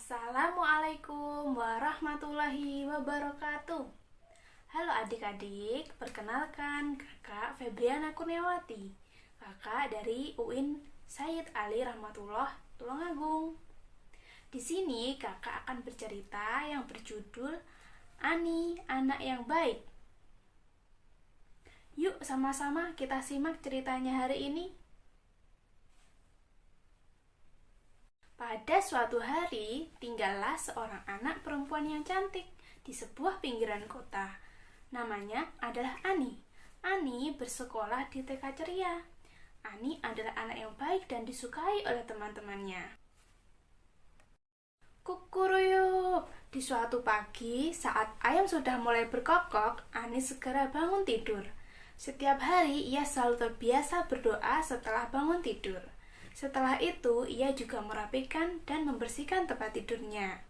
Assalamualaikum warahmatullahi wabarakatuh. Halo adik-adik, perkenalkan kakak Febriana Kurniawati, kakak dari UIN Sayyid Ali Rahmatullah Tulungagung. Di sini kakak akan bercerita yang berjudul Ani, Anak yang Baik. Yuk sama-sama kita simak ceritanya hari ini. Pada suatu hari, tinggallah seorang anak perempuan yang cantik di sebuah pinggiran kota. Namanya adalah Ani. Ani bersekolah di TK Ceria. Ani adalah anak yang baik dan disukai oleh teman-temannya. Kukuruyup. Di suatu pagi, saat ayam sudah mulai berkokok, Ani segera bangun tidur. Setiap hari, ia selalu terbiasa berdoa setelah bangun tidur. Setelah itu, ia juga merapikan dan membersihkan tempat tidurnya.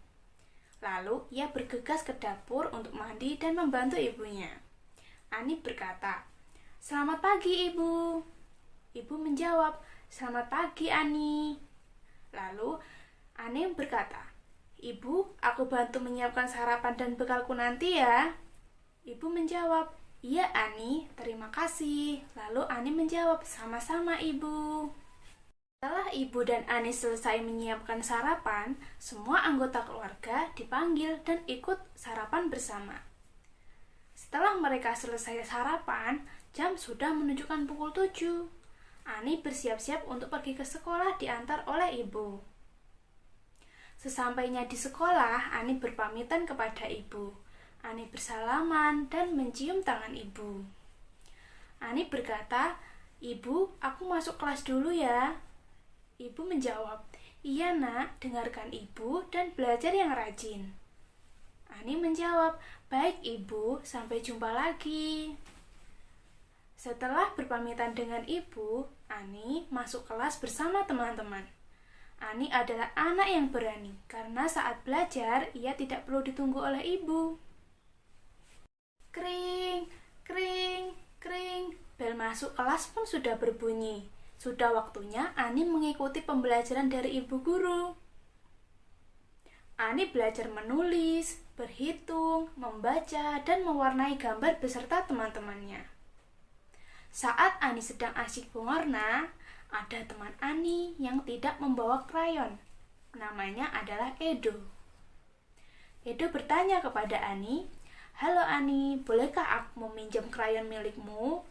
Lalu, ia bergegas ke dapur untuk mandi dan membantu ibunya. Ani berkata, "Selamat pagi, Ibu." Ibu menjawab, "Selamat pagi, Ani." Lalu, Ani berkata, "Ibu, aku bantu menyiapkan sarapan dan bekalku nanti ya." Ibu menjawab, "Iya, Ani, terima kasih." Lalu, Ani menjawab, "Sama-sama, Ibu." Setelah Ibu dan Ani selesai menyiapkan sarapan, semua anggota keluarga dipanggil dan ikut sarapan bersama. Setelah mereka selesai sarapan, jam sudah menunjukkan pukul 7. Ani bersiap-siap untuk pergi ke sekolah diantar oleh Ibu. Sesampainya di sekolah, Ani berpamitan kepada Ibu. Ani bersalaman dan mencium tangan Ibu. Ani berkata, "Ibu, aku masuk kelas dulu ya." Ibu menjawab, "Iya nak, dengarkan ibu dan belajar yang rajin." Ani menjawab, "Baik ibu, sampai jumpa lagi." Setelah berpamitan dengan ibu, Ani masuk kelas bersama teman-teman. Ani adalah anak yang berani, karena saat belajar ia tidak perlu ditunggu oleh ibu. Kring, kring, kring, bel masuk kelas pun sudah berbunyi. Sudah waktunya Ani mengikuti pembelajaran dari ibu guru. Ani belajar menulis, berhitung, membaca, dan mewarnai gambar beserta teman-temannya. Saat Ani sedang asyik mewarna, ada teman Ani yang tidak membawa krayon. Namanya adalah Edo. Edo bertanya kepada Ani, "Halo Ani, bolehkah aku meminjam krayon milikmu?"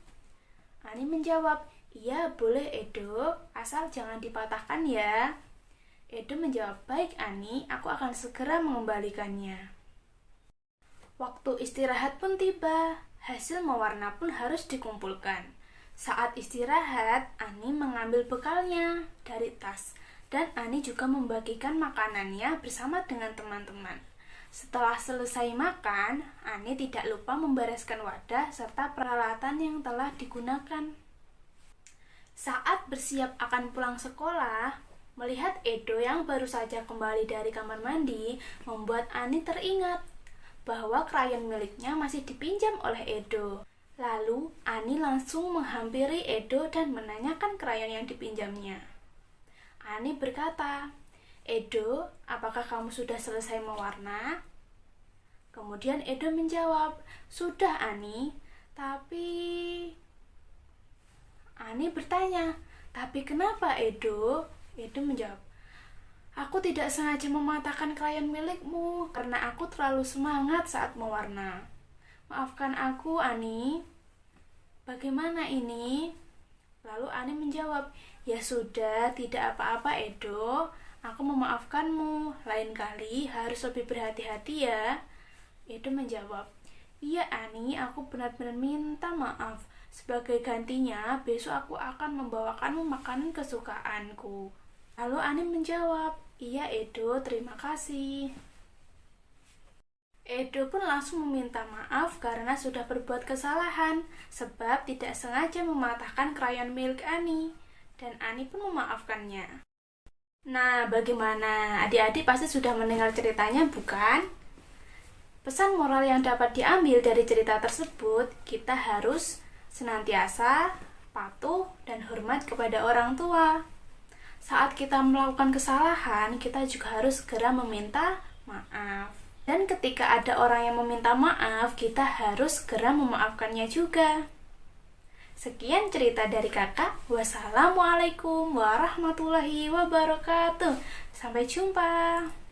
Ani menjawab, "Iya, boleh Edo, asal jangan dipatahkan ya." Edo menjawab, "Baik Ani, aku akan segera mengembalikannya." Waktu istirahat pun tiba, hasil mewarna pun harus dikumpulkan. Saat istirahat, Ani mengambil bekalnya dari tas, dan Ani juga membagikan makanannya bersama dengan teman-teman. Setelah selesai makan, Ani tidak lupa membereskan wadah serta peralatan yang telah digunakan. Saat bersiap akan pulang sekolah, melihat Edo yang baru saja kembali dari kamar mandi membuat Ani teringat bahwa krayon miliknya masih dipinjam oleh Edo. Lalu, Ani langsung menghampiri Edo dan menanyakan krayon yang dipinjamnya. Ani berkata, "Edo, apakah kamu sudah selesai mewarna?" Kemudian Edo menjawab, "Sudah Ani, tapi..." Ani bertanya, "Tapi kenapa Edo?" Edo menjawab, "Aku tidak sengaja mematahkan krayon milikmu karena aku terlalu semangat saat mewarna. Maafkan aku, Ani." "Bagaimana ini?" Lalu Ani menjawab, "Ya sudah, tidak apa-apa Edo. Aku memaafkanmu. Lain kali harus lebih berhati-hati ya." Edo menjawab, "Iya Ani, aku benar-benar minta maaf. Sebagai gantinya, besok aku akan membawakanmu makanan kesukaanku." Lalu Ani menjawab, "Iya Edo, terima kasih." Edo pun langsung meminta maaf karena sudah berbuat kesalahan, sebab tidak sengaja mematahkan krayon milik Ani, dan Ani pun memaafkannya. Nah, bagaimana? Adik-adik pasti sudah mendengar ceritanya, bukan? Pesan moral yang dapat diambil dari cerita tersebut, kita harus senantiasa patuh dan hormat kepada orang tua. Saat kita melakukan kesalahan, kita juga harus segera meminta maaf. Dan ketika ada orang yang meminta maaf, kita harus segera memaafkannya juga. Sekian cerita dari kakak. Wassalamualaikum warahmatullahi wabarakatuh. Sampai jumpa.